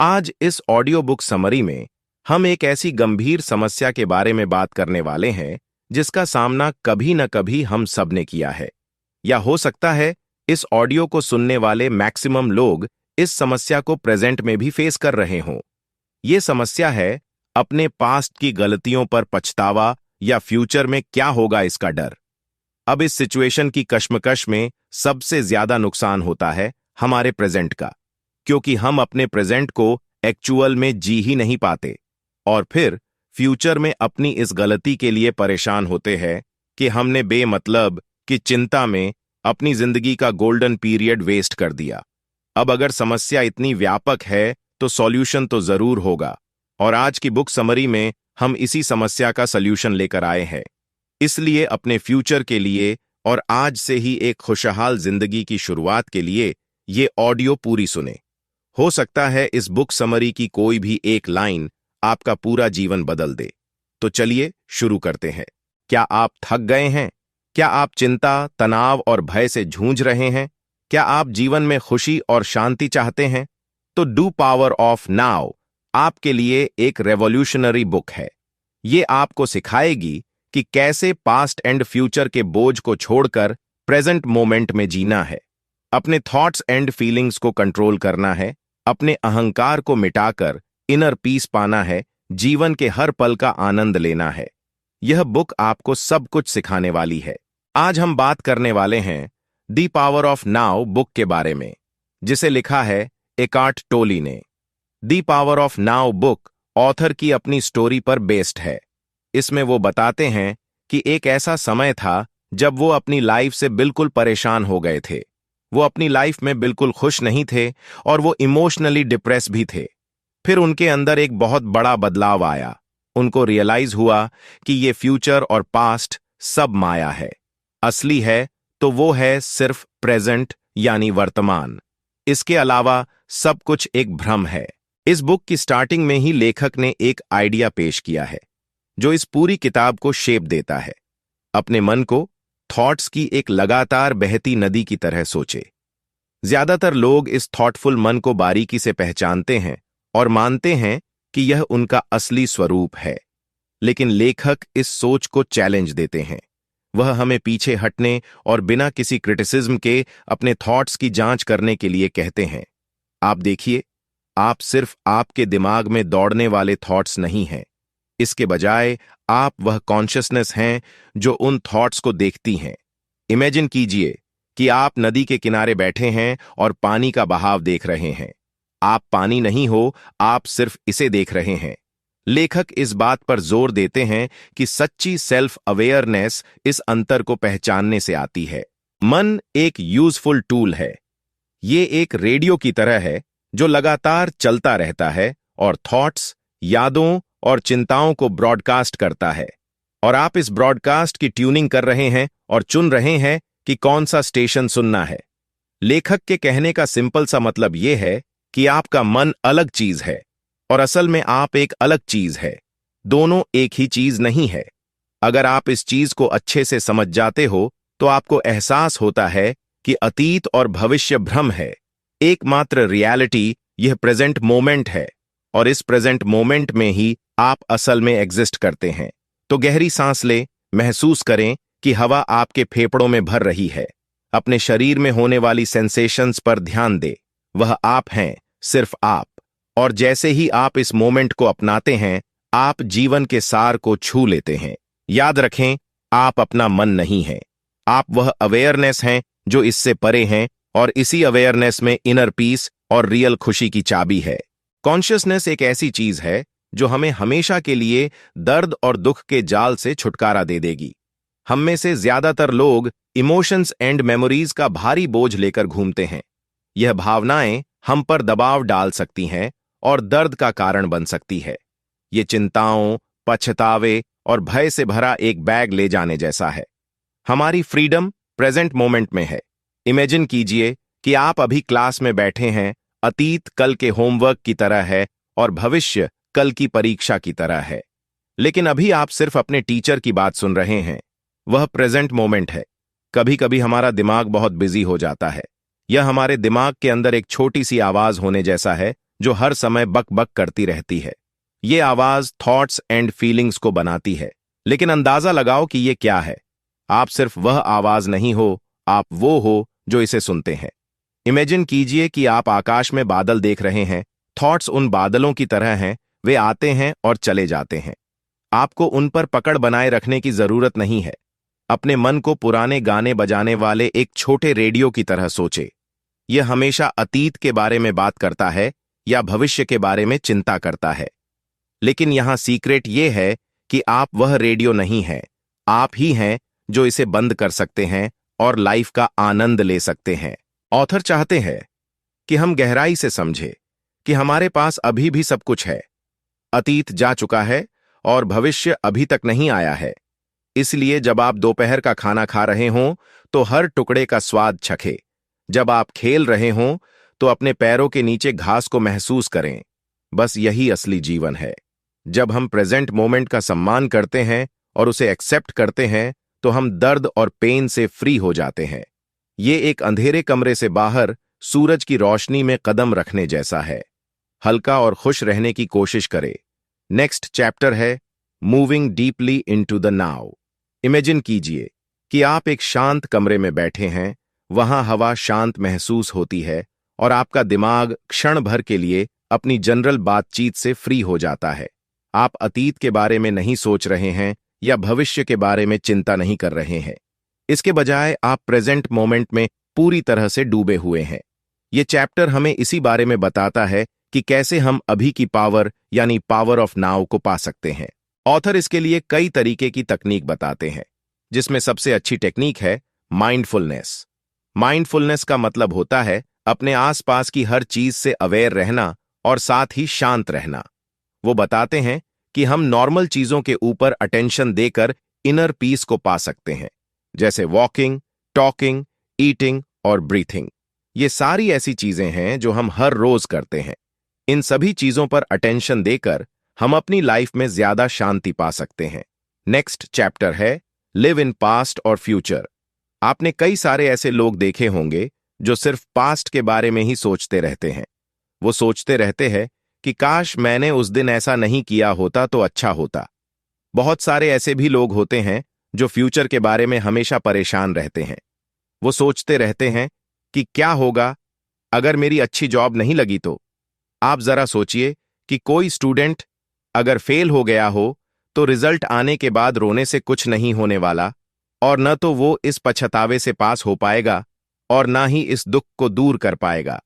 आज इस audio book summary में हम एक ऐसी गंभीर समस्या के बारे में बात करने वाले हैं जिसका सामना कभी न कभी हम सब ने किया है, या हो सकता है इस ऑडियो को सुनने वाले मैक्सिमम लोग इस समस्या को प्रेजेंट में भी फेस कर रहे हों। ये समस्या है अपने पास्ट की गलतियों पर पछतावा या फ्यूचर में क्या होगा इसका डर। अब इस सिचुएशन की कश्मकश में सबसे ज्यादा नुकसान होता है हमारे प्रेजेंट का, क्योंकि हम अपने प्रेजेंट को एक्चुअल में जी ही नहीं पाते और फिर फ्यूचर में अपनी इस गलती के लिए परेशान होते हैं कि हमने बेमतलब की चिंता में अपनी जिंदगी का गोल्डन पीरियड वेस्ट कर दिया। अब अगर समस्या इतनी व्यापक है तो सॉल्यूशन तो जरूर होगा, और आज की बुक समरी में हम इसी समस्या का सॉल्यूशन लेकर आए हैं। इसलिए अपने फ्यूचर के लिए और आज से ही एक खुशहाल जिंदगी की शुरुआत के लिए ये ऑडियो पूरी सुने। हो सकता है इस बुक समरी की कोई भी एक लाइन आपका पूरा जीवन बदल दे। तो चलिए शुरू करते हैं। क्या आप थक गए हैं? क्या आप चिंता, तनाव और भय से जूझ रहे हैं? क्या आप जीवन में खुशी और शांति चाहते हैं? तो डू पावर ऑफ नाउ आपके लिए एक रेवोल्यूशनरी बुक है। ये आपको सिखाएगी कि कैसे पास्ट एंड फ्यूचर के बोझ को छोड़कर प्रेजेंट मोमेंट में जीना है, अपने थॉट्स एंड फीलिंग्स को कंट्रोल करना है, अपने अहंकार को मिटाकर इनर पीस पाना है, जीवन के हर पल का आनंद लेना है। यह बुक आपको सब कुछ सिखाने वाली है। आज हम बात करने वाले हैं the power of now book के बारे में, जिसे लिखा है एकार्ट टोली ने। The power of now book author की अपनी स्टोरी पर बेस्ड है। इसमें वो बताते हैं कि एक ऐसा समय था जब वो अपनी लाइफ से बिल्कुल परेशान हो गए थे। वो अपनी लाइफ में बिल्कुल खुश नहीं थे और वो इमोशनली डिप्रेस भी थे। फिर उनके अंदर एक बहुत बड़ा बदलाव आया। उनको रियलाइज हुआ कि ये फ्यूचर और पास्ट सब माया है। असली है तो वो है सिर्फ प्रेजेंट यानी वर्तमान। इसके अलावा सब कुछ एक भ्रम है। इस बुक की स्टार्टिंग में ही लेखक ने एक आइडिया पेश किया है जो इस पूरी किताब को शेप देता है। अपने मन को थॉट्स की एक लगातार बहती नदी की तरह सोचे। ज्यादातर लोग इस थॉटफुल मन को बारीकी से पहचानते हैं और मानते हैं कि यह उनका असली स्वरूप है, लेकिन लेखक इस सोच को चैलेंज देते हैं। वह हमें पीछे हटने और बिना किसी क्रिटिसिज्म के अपने थॉट्स की जांच करने के लिए कहते हैं। आप देखिए, आप सिर्फ आपके दिमाग में दौड़ने वाले थॉट्स नहीं हैं। इसके बजाय आप वह कॉन्शियसनेस हैं जो उन थॉट्स को देखती हैं। इमेजिन कीजिए कि आप नदी के किनारे बैठे हैं और पानी का बहाव देख रहे हैं। आप पानी नहीं हो, आप सिर्फ इसे देख रहे हैं। लेखक इस बात पर जोर देते हैं कि सच्ची सेल्फ अवेयरनेस इस अंतर को पहचानने से आती है। मन एक यूजफुल टूल है। ये एक रेडियो की तरह है जो लगातार चलता रहता है और थॉट्स, यादों और चिंताओं को ब्रॉडकास्ट करता है। और आप इस ब्रॉडकास्ट की ट्यूनिंग कर रहे हैं और चुन रहे हैं कि कौन सा स्टेशन सुनना है। लेखक के कहने का सिंपल सा मतलब यह है कि आपका मन अलग चीज है और असल में आप एक अलग चीज है। दोनों एक ही चीज नहीं है। अगर आप इस चीज को अच्छे से समझ जाते हो तो आपको एहसास होता है कि अतीत और भविष्य भ्रम है। एकमात्र रियलिटी यह प्रेजेंट मोमेंट है, और इस प्रेजेंट मोमेंट में ही आप असल में एग्जिस्ट करते हैं। तो गहरी सांस लें, महसूस करें कि हवा आपके फेफड़ों में भर रही है। अपने शरीर में होने वाली सेंसेशंस पर ध्यान दें। वह आप हैं, सिर्फ आप। और जैसे ही आप इस मोमेंट को अपनाते हैं, आप जीवन के सार को छू लेते हैं। याद रखें, आप अपना मन नहीं हैं। आप वह अवेयरनेस हैं जो इससे परे हैं, और इसी अवेयरनेस में इनर पीस और रियल खुशी की चाबी है। कॉन्शियसनेस एक ऐसी चीज है जो हमें हमेशा के लिए दर्द और दुख के जाल से छुटकारा दे देगी। हम में से ज्यादातर लोग इमोशंस एंड मेमोरीज का भारी बोझ लेकर घूमते हैं। यह भावनाएं हम पर दबाव डाल सकती हैं और दर्द का कारण बन सकती है। ये चिंताओं, पछतावे और भय से भरा एक बैग ले जाने जैसा है। हमारी फ्रीडम प्रेजेंट मोमेंट में है। इमेजिन कीजिए कि आप अभी क्लास में बैठे हैं। अतीत कल के होमवर्क की तरह है और भविष्य कल की परीक्षा की तरह है। लेकिन अभी आप सिर्फ अपने टीचर की बात सुन रहे हैं। वह प्रेजेंट मोमेंट है। कभी कभी हमारा दिमाग बहुत बिजी हो जाता है। यह हमारे दिमाग के अंदर एक छोटी सी आवाज होने जैसा है जो हर समय बक बक करती रहती है। ये आवाज थॉट्स एंड फीलिंग्स को बनाती है। लेकिन अंदाजा लगाओ कि ये क्या है। आप सिर्फ वह आवाज नहीं हो, आप वो हो जो इसे सुनते हैं। इमेजिन कीजिए कि आप आकाश में बादल देख रहे हैं। थॉट्स उन बादलों की तरह हैं, वे आते हैं और चले जाते हैं। आपको उन पर पकड़ बनाए रखने की जरूरत नहीं है। अपने मन को पुराने गाने बजाने वाले एक छोटे रेडियो की तरह सोचे। यह हमेशा अतीत के बारे में बात करता है या भविष्य के बारे में चिंता करता है। लेकिन यहां सीक्रेट यह है कि आप वह रेडियो नहीं हैं, आप ही हैं जो इसे बंद कर सकते हैं और लाइफ का आनंद ले सकते हैं। ऑथर चाहते हैं कि हम गहराई से समझें कि हमारे पास अभी भी सब कुछ है। अतीत जा चुका है और भविष्य अभी तक नहीं आया है। इसलिए जब आप दोपहर का खाना खा रहे हों तो हर टुकड़े का स्वाद चखें। जब आप खेल रहे हों तो अपने पैरों के नीचे घास को महसूस करें। बस यही असली जीवन है। जब हम प्रेजेंट मोमेंट का सम्मान करते हैं और उसे एक्सेप्ट करते हैं तो हम दर्द और पेन से फ्री हो जाते हैं। ये एक अंधेरे कमरे से बाहर सूरज की रोशनी में कदम रखने जैसा है। हल्का और खुश रहने की कोशिश करें। नेक्स्ट चैप्टर है moving deeply into the now. Imagine कीजिए कि आप एक शांत कमरे में बैठे हैं। वहां हवा शांत महसूस होती है और आपका दिमाग क्षण भर के लिए अपनी जनरल बातचीत से फ्री हो जाता है। आप अतीत के बारे में नहीं सोच रहे हैं या भविष्य के बारे में चिंता नहीं कर रहे हैं। इसके बजाय आप प्रेजेंट मोमेंट में पूरी तरह से डूबे हुए हैं। ये चैप्टर हमें इसी बारे में बताता है कि कैसे हम अभी की पावर यानी पावर ऑफ नाउ को पा सकते हैं। ऑथर इसके लिए कई तरीके की तकनीक बताते हैं, जिसमें सबसे अच्छी टेक्निक है माइंडफुलनेस। माइंडफुलनेस का मतलब होता है अपने आसपास की हर चीज से अवेयर रहना और साथ ही शांत रहना। वो बताते हैं कि हम नॉर्मल चीजों के ऊपर अटेंशन देकर इनर पीस को पा सकते हैं, जैसे वॉकिंग, टॉकिंग, ईटिंग और ब्रीथिंग। ये सारी ऐसी चीजें हैं जो हम हर रोज करते हैं। इन सभी चीजों पर अटेंशन देकर हम अपनी लाइफ में ज्यादा शांति पा सकते हैं। नेक्स्ट चैप्टर है लिव इन पास्ट और फ्यूचर। आपने कई सारे ऐसे लोग देखे होंगे जो सिर्फ पास्ट के बारे में ही सोचते रहते हैं। वो सोचते रहते हैं कि काश मैंने उस दिन ऐसा नहीं किया होता तो अच्छा होता। बहुत सारे ऐसे भी लोग होते हैं जो फ्यूचर के बारे में हमेशा परेशान रहते हैं। वो सोचते रहते हैं कि क्या होगा अगर मेरी अच्छी जॉब नहीं लगी तो। आप जरा सोचिए कि कोई स्टूडेंट अगर फेल हो गया हो तो रिजल्ट आने के बाद रोने से कुछ नहीं होने वाला, और न तो वो इस पछतावे से पास हो पाएगा और ना ही इस दुख को दूर कर पाएगा,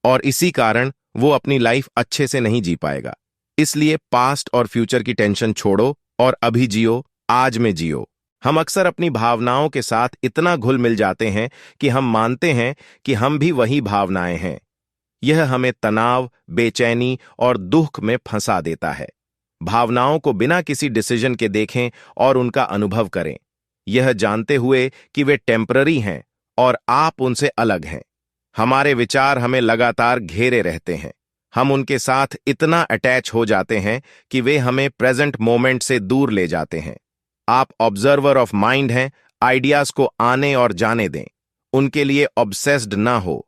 और इसी कारण वो अपनी लाइफ अच्छे से नहीं जी पाएगा। इसलिए पास्ट और फ्यूचर की टेंशन छोड़ो और अभी जियो, आज में जियो। हम अक्सर अपनी भावनाओं के साथ इतना घुल मिल जाते हैं कि हम मानते हैं कि हम भी वही भावनाएं हैं। यह हमें तनाव, बेचैनी और दुख में फंसा देता है। भावनाओं को बिना किसी डिसीजन के देखें और उनका अनुभव करें, यह जानते हुए कि वे टेम्पररी हैं और आप उनसे अलग हैं। हमारे विचार हमें लगातार घेरे रहते हैं। हम उनके साथ इतना अटैच हो जाते हैं कि वे हमें प्रेजेंट मोमेंट से दूर ले जाते हैं। आप ऑब्जर्वर ऑफ माइंड हैं, आइडियाज को आने और जाने दें, उनके लिए ऑब्सेस्ड ना हो।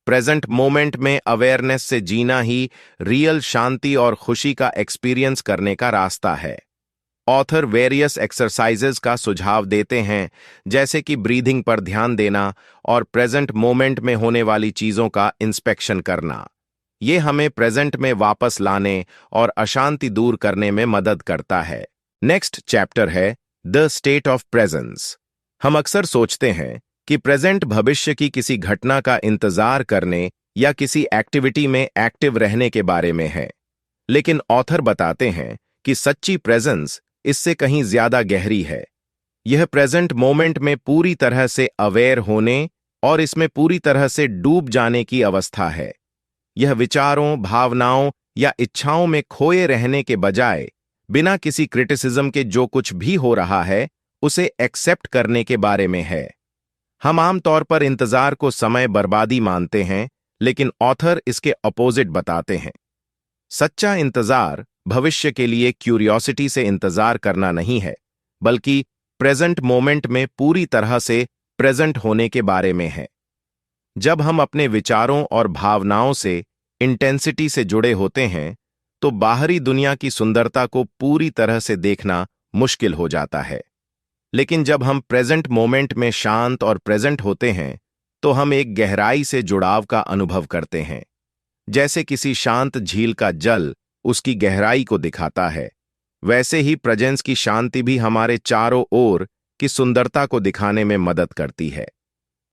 प्रेजेंट मोमेंट में अवेयरनेस से जीना ही रियल शांति और खुशी का एक्सपीरियंस करने का रास्ता है। ऑथर वेरियस एक्सरसाइजेज का सुझाव देते हैं, जैसे कि ब्रीदिंग पर ध्यान देना और प्रेजेंट मोमेंट में होने वाली चीजों का इंस्पेक्शन करना। ये हमें प्रेजेंट में वापस लाने और अशांति दूर करने में मदद करता है। नेक्स्ट चैप्टर है द स्टेट ऑफ प्रेजेंस। हम अक्सर सोचते हैं कि प्रेजेंट भविष्य की किसी घटना का इंतजार करने या किसी एक्टिविटी में एक्टिव रहने के बारे में है, लेकिन ऑथर बताते हैं कि सच्ची प्रेजेंस इससे कहीं ज्यादा गहरी है। यह प्रेजेंट मोमेंट में पूरी तरह से अवेयर होने और इसमें पूरी तरह से डूब जाने की अवस्था है। यह विचारों, भावनाओं या इच्छाओं में खोए रहने के बजाय बिना किसी क्रिटिसिज्म के जो कुछ भी हो रहा है उसे एक्सेप्ट करने के बारे में है। हम आमतौर पर इंतजार को समय बर्बादी मानते हैं, लेकिन ऑथर इसके अपोजिट बताते हैं। सच्चा इंतजार भविष्य के लिए क्यूरियोसिटी से इंतजार करना नहीं है, बल्कि प्रेजेंट मोमेंट में पूरी तरह से प्रेजेंट होने के बारे में है। जब हम अपने विचारों और भावनाओं से इंटेंसिटी से जुड़े होते हैं तो बाहरी दुनिया की सुंदरता को पूरी तरह से देखना मुश्किल हो जाता है। लेकिन जब हम प्रेजेंट मोमेंट में शांत और प्रेजेंट होते हैं तो हम एक गहराई से जुड़ाव का अनुभव करते हैं। जैसे किसी शांत झील का जल उसकी गहराई को दिखाता है, वैसे ही प्रेजेंस की शांति भी हमारे चारों ओर की सुंदरता को दिखाने में मदद करती है।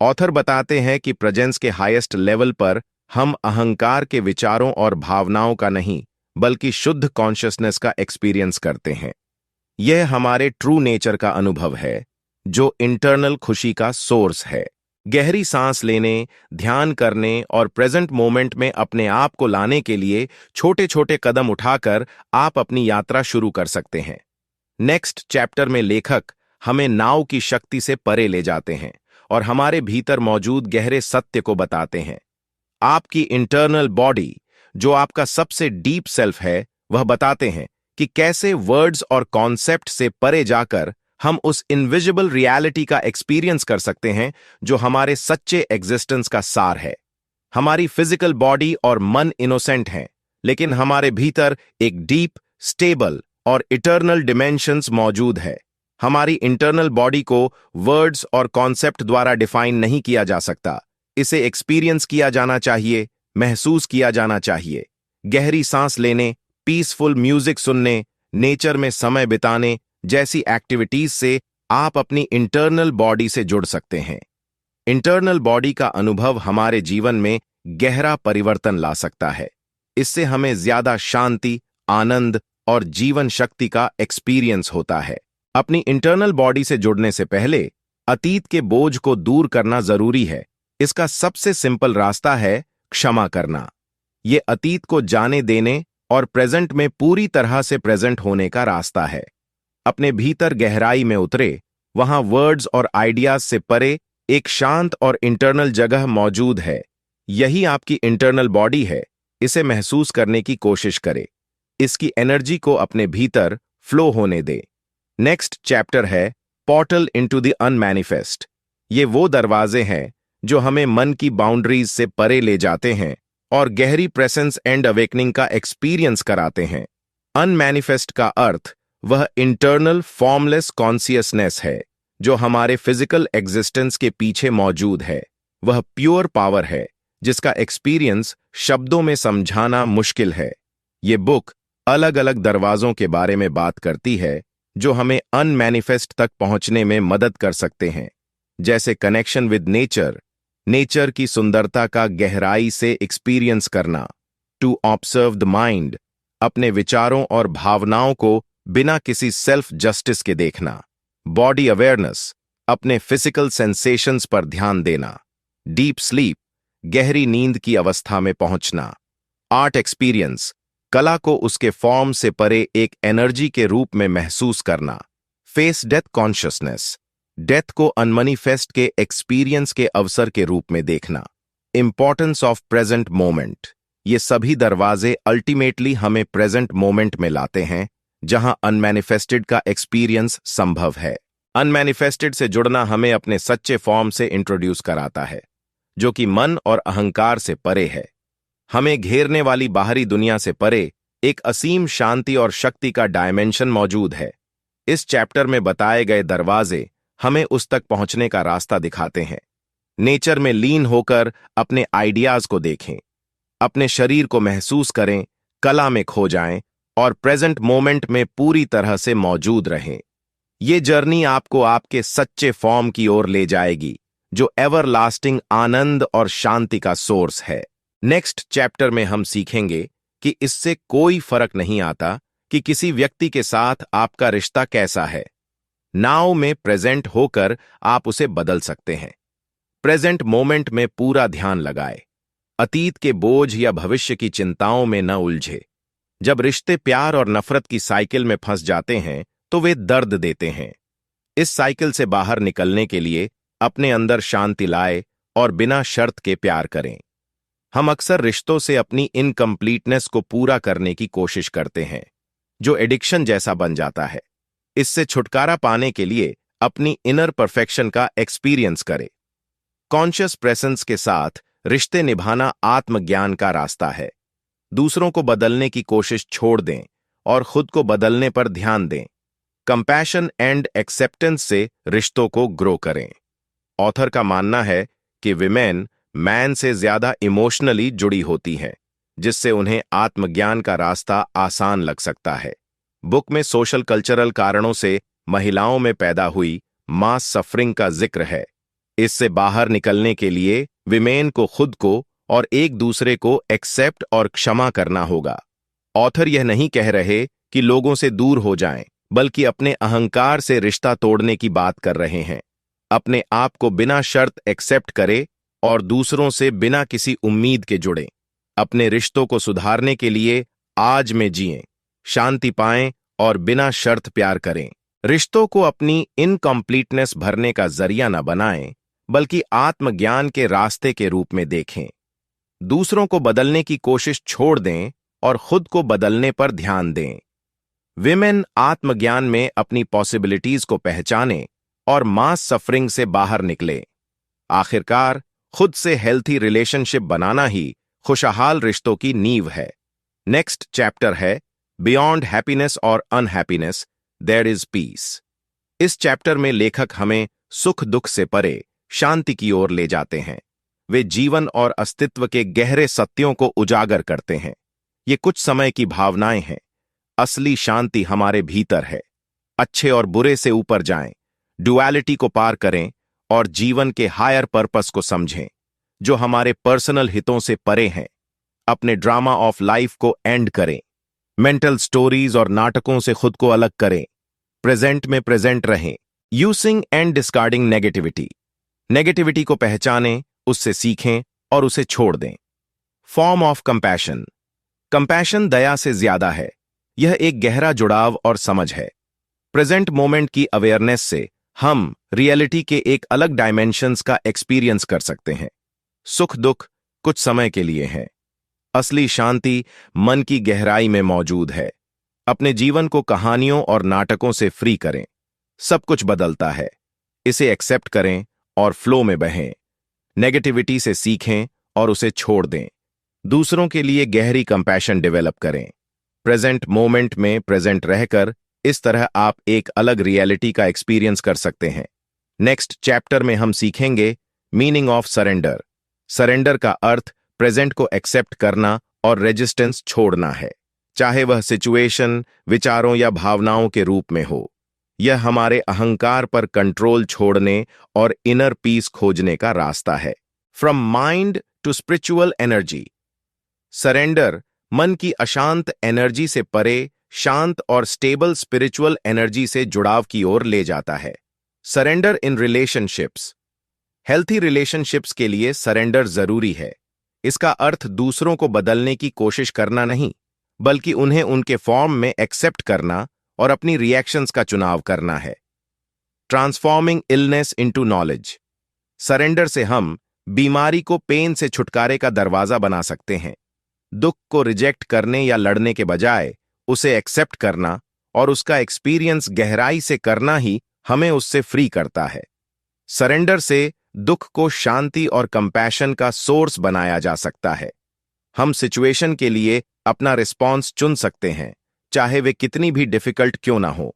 ऑथर बताते हैं कि प्रेजेंस के हाईएस्ट लेवल पर हम अहंकार के विचारों और भावनाओं का नहीं बल्कि शुद्ध कॉन्शियसनेस का एक्सपीरियंस करते हैं। यह हमारे ट्रू नेचर का अनुभव है, जो इंटरनल खुशी का सोर्स है। गहरी सांस लेने, ध्यान करने और प्रेजेंट मोमेंट में अपने आप को लाने के लिए छोटे छोटे कदम उठाकर आप अपनी यात्रा शुरू कर सकते हैं। नेक्स्ट चैप्टर में लेखक हमें नाव की शक्ति से परे ले जाते हैं और हमारे भीतर मौजूद गहरे सत्य को बताते हैं। आपकी इंटरनल बॉडी, जो आपका सबसे डीप सेल्फ है, वह बताते हैं कि कैसे वर्ड्स और कॉन्सेप्ट से परे जाकर हम उस इनविजिबल रियलिटी का एक्सपीरियंस कर सकते हैं जो हमारे सच्चे एग्जिस्टेंस का सार है। हमारी फिजिकल बॉडी और मन इनोसेंट हैं, लेकिन हमारे भीतर एक डीप, स्टेबल और इटर्नल डिमेंशंस मौजूद है। हमारी इंटरनल बॉडी को वर्ड्स और कॉन्सेप्ट द्वारा डिफाइन नहीं किया जा सकता। इसे एक्सपीरियंस किया जाना चाहिए, महसूस किया जाना चाहिए। गहरी सांस लेने, पीसफुल म्यूजिक सुनने, नेचर में समय बिताने जैसी एक्टिविटीज से आप अपनी इंटरनल बॉडी से जुड़ सकते हैं। इंटरनल बॉडी का अनुभव हमारे जीवन में गहरा परिवर्तन ला सकता है। इससे हमें ज्यादा शांति, आनंद और जीवन शक्ति का एक्सपीरियंस होता है। अपनी इंटरनल बॉडी से जुड़ने से पहले अतीत के बोझ को दूर करना जरूरी है। इसका सबसे सिंपल रास्ता है क्षमा करना। ये अतीत को जाने देने और प्रेजेंट में पूरी तरह से प्रेजेंट होने का रास्ता है। अपने भीतर गहराई में उतरे, वहां वर्ड्स और आइडियाज से परे एक शांत और इंटरनल जगह मौजूद है। यही आपकी इंटरनल बॉडी है। इसे महसूस करने की कोशिश करें। इसकी एनर्जी को अपने भीतर फ्लो होने दे। नेक्स्ट चैप्टर है पोर्टल इनटू द अनमैनिफेस्ट। ये वो दरवाजे हैं जो हमें मन की बाउंड्रीज से परे ले जाते हैं और गहरी प्रेजेंस एंड अवेकनिंग का एक्सपीरियंस कराते हैं। अनमैनिफेस्ट का अर्थ वह इंटरनल फॉर्मलेस कॉन्शियसनेस है जो हमारे फिजिकल एग्जिस्टेंस के पीछे मौजूद है। वह प्योर पावर है जिसका एक्सपीरियंस शब्दों में समझाना मुश्किल है। ये बुक अलग अलग दरवाजों के बारे में बात करती है जो हमें अनमैनिफेस्ट तक पहुंचने में मदद कर सकते हैं, जैसे कनेक्शन विद नेचर, नेचर की सुंदरता का गहराई से एक्सपीरियंस करना, टू ऑब्जर्व द माइंड, अपने विचारों और भावनाओं को बिना किसी सेल्फ जस्टिस के देखना, बॉडी अवेयरनेस, अपने फिजिकल सेंसेशंस पर ध्यान देना, डीप स्लीप, गहरी नींद की अवस्था में पहुंचना, आर्ट एक्सपीरियंस, कला को उसके फॉर्म से परे एक एनर्जी के रूप में महसूस करना, फेस डेथ कॉन्शियसनेस, डेथ को अनमैनिफेस्ट के एक्सपीरियंस के अवसर के रूप में देखना, इंपॉर्टेंस ऑफ प्रेजेंट मोमेंट। ये सभी दरवाजे अल्टीमेटली हमें प्रेजेंट मोमेंट में लाते हैं जहां अनमैनिफेस्टेड का एक्सपीरियंस संभव है। अनमैनिफेस्टेड से जुड़ना हमें अपने सच्चे फॉर्म से इंट्रोड्यूस कराता है, जो कि मन और अहंकार से परे है। हमें घेरने वाली बाहरी दुनिया से परे एक असीम शांति और शक्ति का डायमेंशन मौजूद है। इस चैप्टर में बताए गए दरवाजे हमें उस तक पहुंचने का रास्ता दिखाते हैं। नेचर में लीन होकर अपने आइडियाज को देखें, अपने शरीर को महसूस करें, कला में खो जाएं और प्रेजेंट मोमेंट में पूरी तरह से मौजूद रहें। ये जर्नी आपको आपके सच्चे फॉर्म की ओर ले जाएगी, जो एवरलास्टिंग आनंद और शांति का सोर्स है। नेक्स्ट चैप्टर में हम सीखेंगे कि इससे कोई फर्क नहीं आता कि किसी व्यक्ति के साथ आपका रिश्ता कैसा है। नाउ में प्रेजेंट होकर आप उसे बदल सकते हैं। प्रेजेंट मोमेंट में पूरा ध्यान लगाए। अतीत के बोझ या भविष्य की चिंताओं में न उलझे। जब रिश्ते प्यार और नफरत की साइकिल में फंस जाते हैं तो वे दर्द देते हैं। इस साइकिल से बाहर निकलने के लिए अपने अंदर शांति लाए और बिना शर्त के प्यार करें। हम अक्सर रिश्तों से अपनी इनकम्प्लीटनेस को पूरा करने की कोशिश करते हैं, जो एडिक्शन जैसा बन जाता है। इससे छुटकारा पाने के लिए अपनी इनर परफेक्शन का एक्सपीरियंस करें। कॉन्शियस प्रेजेंस के साथ रिश्ते निभाना आत्मज्ञान का रास्ता है। दूसरों को बदलने की कोशिश छोड़ दें और खुद को बदलने पर ध्यान दें। कंपैशन एंड एक्सेप्टेंस से रिश्तों को ग्रो करें। ऑथर का मानना है कि विमेन मैन से ज्यादा इमोशनली जुड़ी होती हैं, जिससे उन्हें आत्मज्ञान का रास्ता आसान लग सकता है। बुक में सोशल कल्चरल कारणों से महिलाओं में पैदा हुई मास सफरिंग का जिक्र है। इससे बाहर निकलने के लिए विमेन को खुद को और एक दूसरे को एक्सेप्ट और क्षमा करना होगा। ऑथर यह नहीं कह रहे कि लोगों से दूर हो जाएं, बल्कि अपने अहंकार से रिश्ता तोड़ने की बात कर रहे हैं। अपने आप को बिना शर्त एक्सेप्ट करें और दूसरों से बिना किसी उम्मीद के जुड़ें। अपने रिश्तों को सुधारने के लिए आज में जिएं, शांति पाएं और बिना शर्त प्यार करें। रिश्तों को अपनी इनकम्प्लीटनेस भरने का जरिया न बनाएं, बल्कि आत्मज्ञान के रास्ते के रूप में देखें। दूसरों को बदलने की कोशिश छोड़ दें और खुद को बदलने पर ध्यान दें। विमेन आत्मज्ञान में अपनी पॉसिबिलिटीज को पहचानें और मास सफरिंग से बाहर निकलें। आखिरकार, खुद से हेल्थी रिलेशनशिप बनाना ही खुशहाल रिश्तों की नींव है। नेक्स्ट चैप्टर है बियॉन्ड हैप्पीनेस और अनहैप्पीनेस, देयर इज पीस। इस चैप्टर में लेखक हमें सुख दुख से परे शांति की ओर ले जाते हैं। वे जीवन और अस्तित्व के गहरे सत्यों को उजागर करते हैं। ये कुछ समय की भावनाएं हैं। असली शांति हमारे भीतर है। अच्छे और बुरे से ऊपर जाएं, डुअलिटी को पार करें और जीवन के हायर पर्पस को समझें, जो हमारे पर्सनल हितों से परे हैं। अपने ड्रामा ऑफ लाइफ को एंड करें। मेंटल स्टोरीज और नाटकों से खुद को अलग करें। प्रेजेंट में प्रेजेंट रहें। Using and discarding negativity. Negativity को पहचानें, उससे सीखें और उसे छोड़ दें। Form of compassion. कंपैशन दया से ज्यादा है। यह एक गहरा जुड़ाव और समझ है। प्रेजेंट मोमेंट की अवेयरनेस से हम रियलिटी के एक अलग डायमेंशंस का एक्सपीरियंस कर सकते हैं। सुख दुख कुछ समय के लिए है। असली शांति मन की गहराई में मौजूद है। अपने जीवन को कहानियों और नाटकों से फ्री करें। सब कुछ बदलता है। इसे एक्सेप्ट करें और फ्लो में बहें। नेगेटिविटी से सीखें और उसे छोड़ दें। दूसरों के लिए गहरी कंपैशन डेवलप करें। प्रेजेंट मोमेंट में प्रेजेंट रहकर इस तरह आप एक अलग रियलिटी का एक्सपीरियंस कर सकते हैं। नेक्स्ट चैप्टर में हम सीखेंगे मीनिंग ऑफ सरेंडर। सरेंडर का अर्थ प्रेजेंट को एक्सेप्ट करना और रेजिस्टेंस छोड़ना है, चाहे वह सिचुएशन, विचारों या भावनाओं के रूप में हो। यह हमारे अहंकार पर कंट्रोल छोड़ने और इनर पीस खोजने का रास्ता है। From mind to spiritual energy. Surrender मन की अशांत एनर्जी से परे शांत और स्टेबल स्पिरिचुअल एनर्जी से जुड़ाव की ओर ले जाता है। Surrender in relationships. Healthy relationships के लिए सरेंडर जरूरी है। इसका अर्थ दूसरों को बदलने की कोशिश करना नहीं, बल्कि उन्हें उनके फॉर्म में एक्सेप्ट करना और अपनी रिएक्शंस का चुनाव करना है। Transforming illness into knowledge. Surrender से हम बीमारी को पेन से छुटकारे का दरवाजा बना सकते हैं। दुख को रिजेक्ट करने या लड़ने के बजाय उसे एक्सेप्ट करना और उसका एक्सपीरियंस गहराई से करना ही हमें उससे फ्री करता है। सरेंडर से दुख को शांति और कंपैशन का सोर्स बनाया जा सकता है। हम सिचुएशन के लिए अपना रिस्पॉन्स चुन सकते हैं, चाहे वे कितनी भी डिफिकल्ट क्यों ना हो।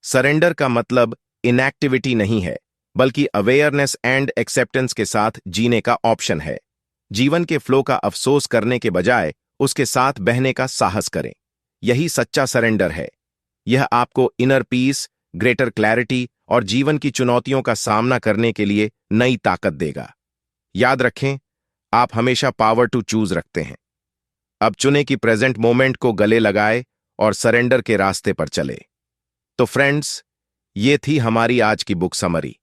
सरेंडर का मतलब इनएक्टिविटी नहीं है, बल्कि अवेयरनेस एंड एक्सेप्टेंस के साथ जीने का ऑप्शन है। जीवन के फ्लो का अफसोस करने के बजाय उसके साथ बहने का साहस करें। यही सच्चा सरेंडर है। यह आपको इनर पीस, ग्रेटर क्लैरिटी और जीवन की चुनौतियों का सामना करने के लिए नई ताकत देगा। याद रखें, आप हमेशा पावर टू चूज रखते हैं। अब चुने कि प्रेजेंट मोमेंट को गले लगाए और सरेंडर के रास्ते पर चले। तो फ्रेंड्स, ये थी हमारी आज की बुक समरी।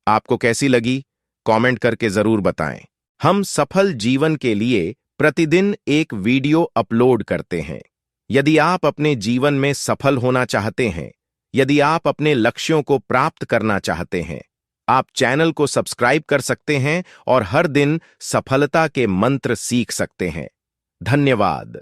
आपको कैसी लगी? कमेंट करके जरूर बताएं। हम सफल जीवन के लिए प्रतिदिन एक वीडियो अपलोड करते हैं। यदि आप अपने जीवन में सफल होना चाहते हैं, यदि आप अपने लक्ष्यों को प्राप्त करना चाहते हैं, आप चैनल को सब्सक्राइब कर सकते हैं और हर दिन सफलता के मंत्र सीख सकते हैं। धन्यवाद।